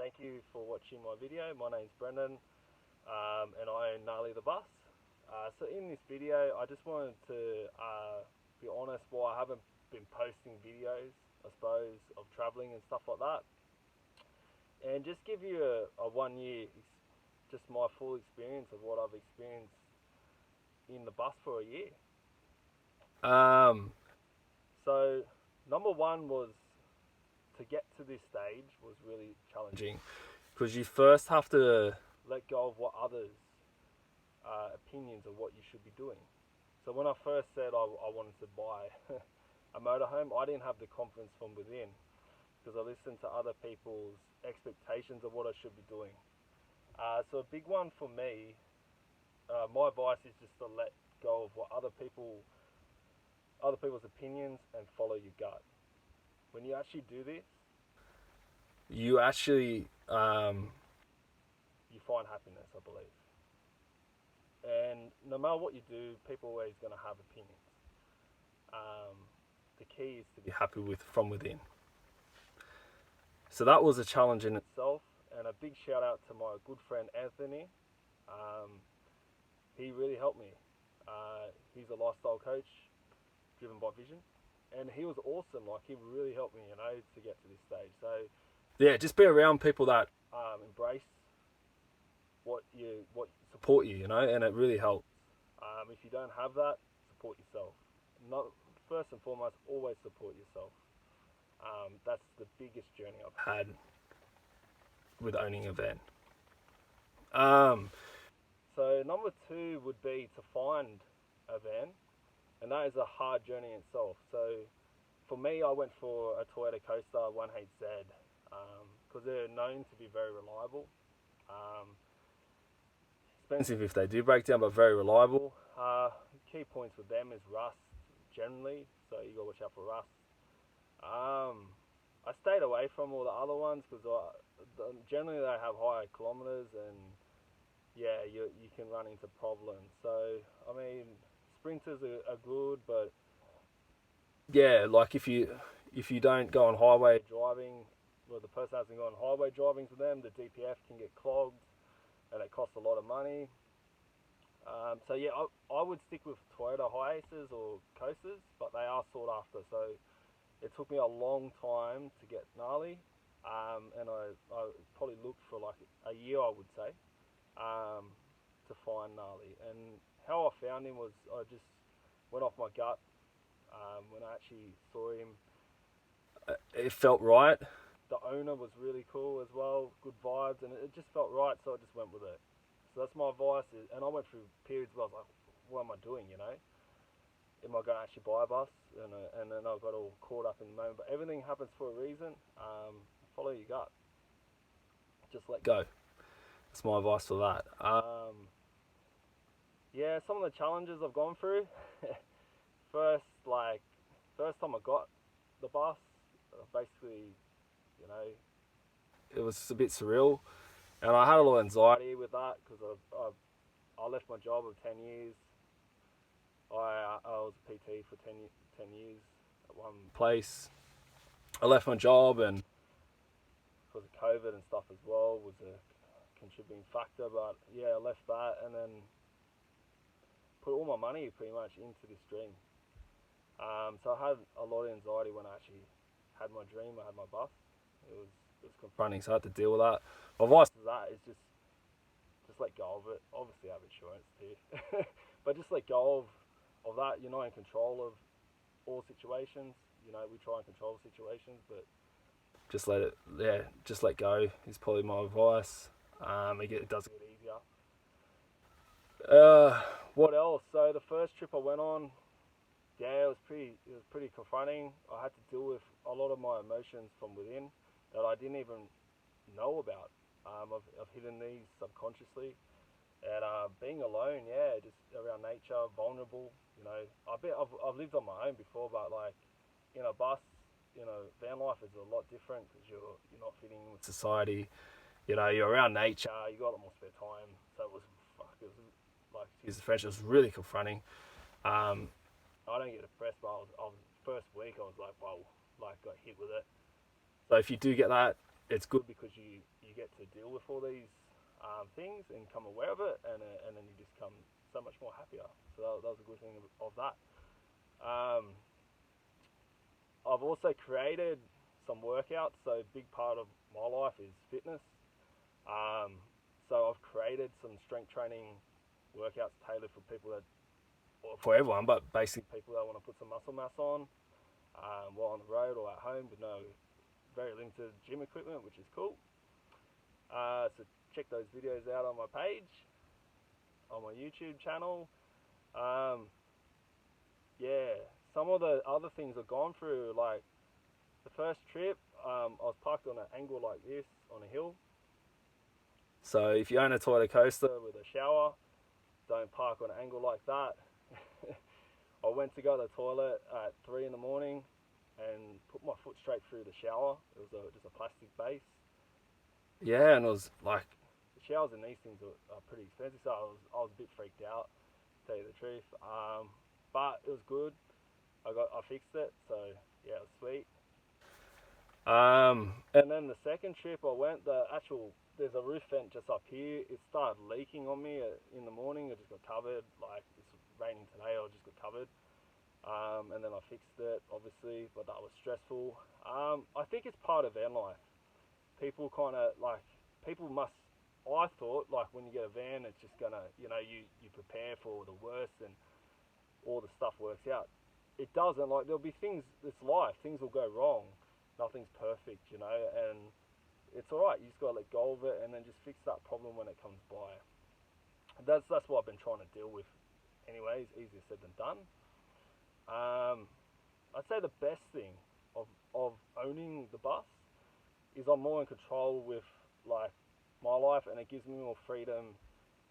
Thank you for watching my video. My name's Brendan, and I own Gnarly the Bus. So in this video, I just wanted to be honest why I haven't been posting videos, I suppose, of travelling and stuff like that. And just give you a 1 year, just my full experience of what I've experienced in the bus for a year. So number one was to get to this stage was really challenging because you first have to let go of what others' opinions of what you should be doing. So when I first said I wanted to buy a motorhome, I didn't have the confidence from within because I listened to other people's expectations of what I should be doing. So a big one for me, my advice is just to let go of what other people's opinions and follow your gut. When you actually do this, you actually you find happiness, I believe. And no matter what you do, people are always going to have opinions. The key is to be happy with from within. So that was a challenge in itself, and a big shout out to my good friend Anthony. He really helped me. He's a lifestyle coach driven by vision, and he was awesome. Like, he really helped me, to get to this stage. So yeah, just be around people that embrace what support you, and it really helps. If you don't have that, support yourself. Not first and foremost, always support yourself. That's the biggest journey I've had with owning a van. So number two would be to find a van, and that is a hard journey in itself. So for me, I went for a Toyota Coaster 1HZ because they're known to be very reliable. Expensive if they do break down, but very reliable. Key points with them is rust generally, so you gotta watch out for rust. I stayed away from all the other ones because generally they have higher kilometers, and yeah, you can run into problems. So I mean, sprinters are good, but yeah, like if you don't go on highway driving, well, the person hasn't gone highway driving to them, the DPF can get clogged, and it costs a lot of money. So yeah, I would stick with Toyota Hiaces or Coasters, but they are sought after. So it took me a long time to get Gnarly, and I probably looked for like a year, I would say, to find Gnarly. And how I found him was I just went off my gut. When I actually saw him, it felt right. The owner was really cool as well, good vibes, and it just felt right, so I just went with it. So that's my advice. And I went through periods where I was like, what am I doing, Am I going to actually buy a bus? And then I got all caught up in the moment. But everything happens for a reason. Follow your gut. Just let go. That's my advice for that. Yeah, some of the challenges I've gone through. First time I got the bus, basically, it was a bit surreal, and I had a lot of anxiety with that because I left my job of 10 years. I was a PT for 10 years at one place. I left my job, and because of COVID and stuff as well was a contributing factor, but yeah, I left that and then put all my money pretty much into this dream. So I had a lot of anxiety when I actually had my dream. I had my bus. It was confronting, so I had to deal with that. My advice to that is just let go of it. Obviously, I have insurance too, but just let go of that. You're not in control of all situations. We try and control situations, but just let go is probably my advice. It does get easier. What else? So the first trip I went on, yeah, it was pretty confronting. I had to deal with a lot of my emotions from within that I didn't even know about. I've hidden these subconsciously, and being alone, yeah, just around nature, vulnerable. I've lived on my own before, but like in a bus, van life is a lot different because you're not fitting in with society. You're around nature, you got a lot more spare time. So it was like, excuse the French, it was really confronting. I don't get depressed, but I was first week I was like, whoa, like got hit with it. So if you do get that, it's good because you get to deal with all these things and come aware of it, and then you just come so much more happier. So that was a good thing of that. I've also created some workouts. So a big part of my life is fitness. So I've created some strength training workouts tailored for people that, or for everyone, but basically people that want to put some muscle mass on while on the road or at home with no very limited gym equipment, which is cool. So check those videos out on my page, on my YouTube channel. Yeah, some of the other things I've gone through, like the first trip, I was parked on an angle like this on a hill. So if you own a Toyota Coaster with a shower, don't park on an angle like that. I went to go to the toilet at 3 in the morning and put my foot straight through the shower. It was just a plastic base. Yeah, and it was like, the showers in these things are pretty expensive, so I was a bit freaked out, to tell you the truth. But it was good. I fixed it, so yeah, it was sweet. And then the second trip I went, there's a roof vent just up here. It started leaking on me in the morning. It just got covered. Like, it's raining today, I just got covered. And then I fixed it, obviously, but that was stressful. I think it's part of van life. People kind of like, I thought, like, when you get a van, it's just gonna, you prepare for the worst and all the stuff works out. It doesn't. Like, there'll be things, it's life, things will go wrong. Nothing's perfect, and it's alright. You just gotta let go of it and then just fix that problem when it comes by. That's what I've been trying to deal with. Anyways, easier said than done. I'd say the best thing of owning the bus is I'm more in control with, like, my life, and it gives me more freedom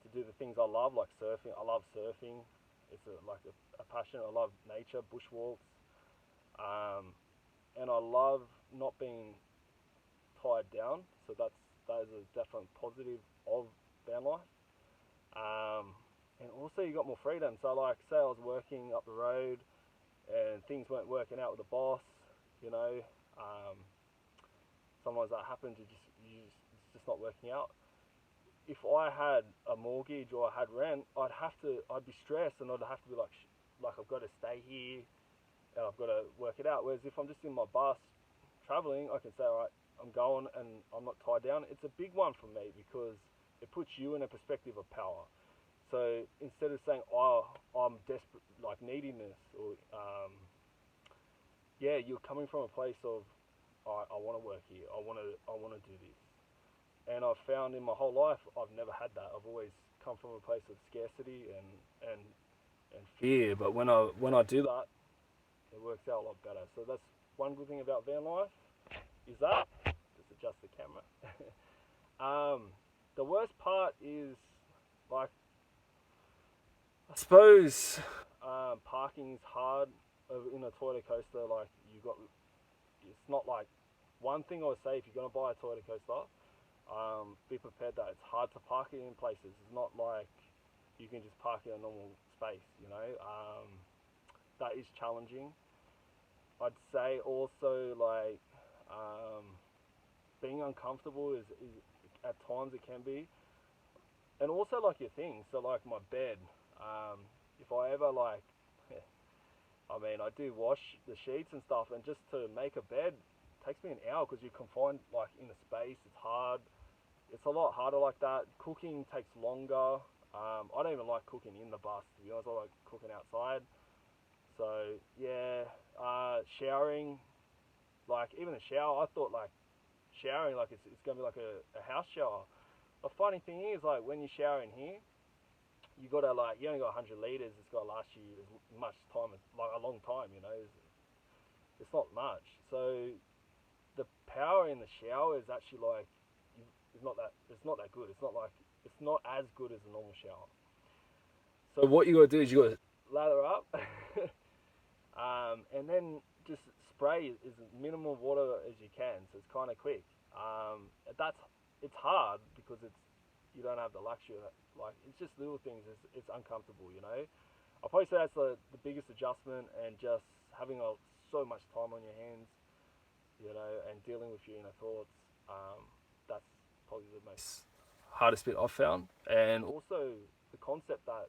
to do the things I love, like surfing. I love surfing. It's a passion. I love nature, bushwalks, and I love not being tied down. So that is a definite positive of van life. And also you got more freedom. So, like, say I was working up the road and things weren't working out with the boss, sometimes that happens. It's just not working out. If I had a mortgage or I had rent, I'd be stressed, and I'd have to be like I've got to stay here and I've got to work it out. Whereas if I'm just in my bus traveling, I can say, all right, I'm going and I'm not tied down. It's a big one for me because it puts you in a perspective of power. So instead of saying, oh, I'm desperate, like needing this, or you're coming from a place of, I want to work here. I want to do this. And I've found in my whole life, I've never had that. I've always come from a place of scarcity and fear. But when I do that, it works out a lot better. So that's one good thing about van life. Is that just adjust the camera. The worst part is, like, I suppose parking is hard in a Toyota Coaster. Like, it's not like, one thing I would say, if you're gonna buy a Toyota Coaster, be prepared that it's hard to park it in places. It's not like you can just park in a normal space, that is challenging. I'd say also, like, being uncomfortable is at times it can be. And also, like, your things, so like my bed, if I ever, like, I do wash the sheets and stuff, and just to make a bed takes me an hour because you're confined, like, in a space. It's hard. It's a lot harder like that. Cooking takes longer. I don't even like cooking in the bus, to be honest. I like cooking outside. So yeah, showering, like, even a shower, I thought, like, showering, like, it's gonna be like a house shower. The funny thing is, like, when you shower in here, you gotta, like, you only got 100 liters. It's gotta last you as much time as, like, a long time. It's not much. So the power in the shower is actually, like, it's not that good. It's not as good as a normal shower. So what you gotta do is you gotta lather up, and then just spray as minimal water as you can. So it's kind of quick. It's hard because you don't have the luxury. Like, it's just little things. It's uncomfortable. I'll probably say that's the biggest adjustment, and just having so much time on your hands, and dealing with your inner thoughts. That's probably the most hardest bit I've found. And also the concept that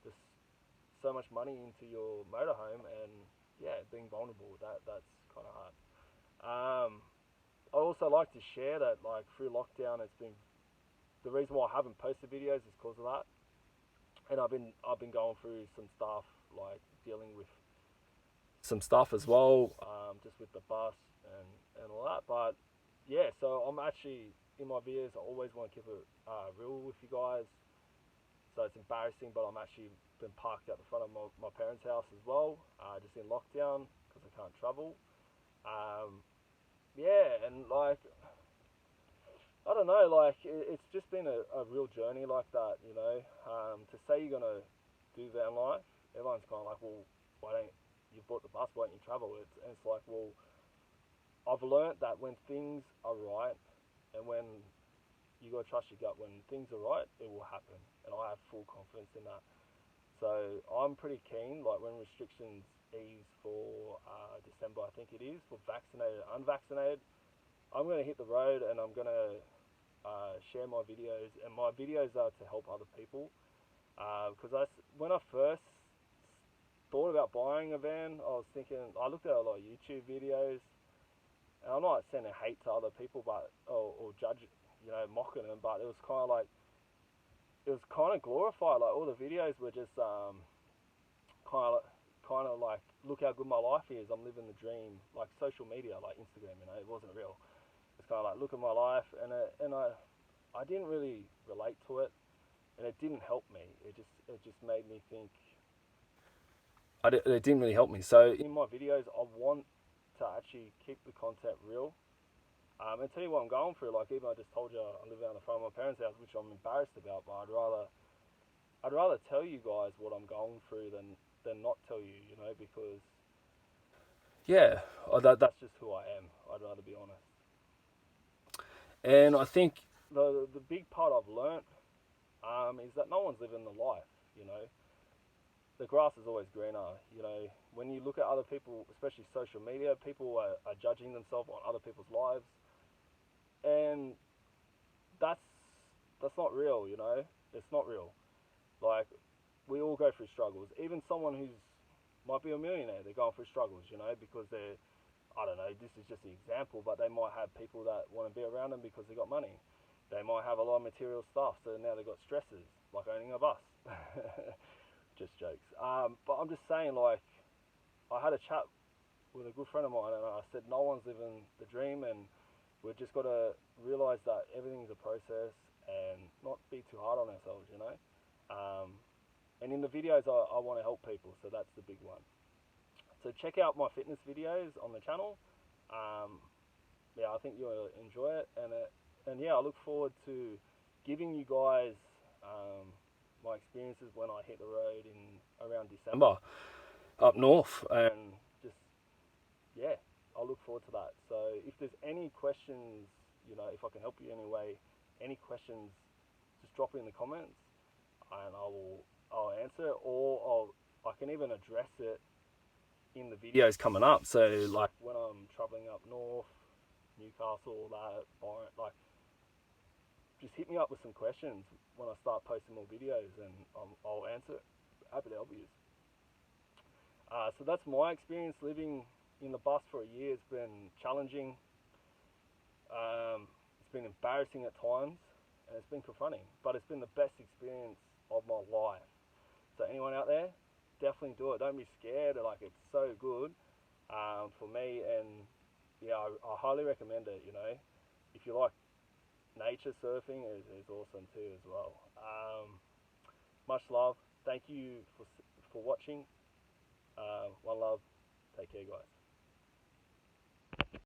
there's so much money into your motorhome and yeah, being vulnerable, that's kind of hard. I also like to share that like through lockdown, it's been the reason why I haven't posted videos is because of that. And I've been going through some stuff like dealing with some stuff as well, just with the bus and all that. But yeah, so I'm actually in my videos. I always want to keep it real with you guys. So it's embarrassing, but I'm actually been parked out the front of my parents' house as well, just in lockdown because I can't travel. Um, yeah, and like I don't know, like it's just been a real journey like that, you know. To say you're gonna do van life, everyone's kind of like, well, why don't you bought the bus? Why don't you travel? And it's like, well, I've learnt that when things are right and when you gotta trust your gut, when things are right, it will happen, and I have full confidence in that. So I'm pretty keen, like when restrictions ease for December, I think it is, for vaccinated and unvaccinated, I'm gonna hit the road and I'm gonna share my videos, and my videos are to help other people. Because when I first thought about buying a van, I was thinking, I looked at a lot of YouTube videos, and I'm not sending hate to other people, but or judge, you know, mocking them, but it was kind of like it was kind of glorified. Like all the videos were just kind of like look how good my life is. I'm living the dream, like social media, like Instagram. You know, it wasn't real. It's kind of like look at my life, and I didn't really relate to it, and it didn't help me. It just made me think. It didn't really help me. So in my videos, I want to actually keep the content real. And tell you what I'm going through. Like even I just told you I live out in the front of my parents' house, which I'm embarrassed about. But I'd rather tell you guys what I'm going through than not tell you. You know, because yeah, that's just who I am. I'd rather be honest. And I think the big part I've learnt is that no one's living the life. You know, the grass is always greener. You know, when you look at other people, especially social media, people are judging themselves on other people's lives, and that's that's not real. You know, it's not real. Like we all go through struggles. Even someone who's might be a millionaire, they're going through struggles. You know, because they're I don't know. This is just an example, but they might have people that want to be around them because they got money. They might have a lot of material stuff, so now they've got stresses like owning a bus. Just jokes. But I'm just saying, like, I had a chat with a good friend of mine, and I said, no one's living the dream, and we've just got to realize that everything's a process and not be too hard on ourselves, you know. And in the videos, I want to help people, so that's the big one. So check out my fitness videos on the channel. Um, yeah, I think you'll enjoy it, and yeah, I look forward to giving you guys my experiences when I hit the road in around December up north, and just yeah, I look forward to that. So if there's any questions, you know, if I can help you in any way, any questions, just drop it in the comments, and I'll answer it, or I can even address it in the videos coming up. So like when I'm traveling up north, Newcastle, that Byron, like just hit me up with some questions when I start posting more videos, and I'll answer it. Happy to help you. So that's my experience living in the bus for a year. It's been challenging. It's been embarrassing at times, and it's been confronting. But it's been the best experience of my life. So anyone out there, definitely do it. Don't be scared. Like it's so good for me, and yeah, I highly recommend it. You know, if you like nature, surfing is awesome too as well. Much love. Thank you for watching. One love. Take care, guys.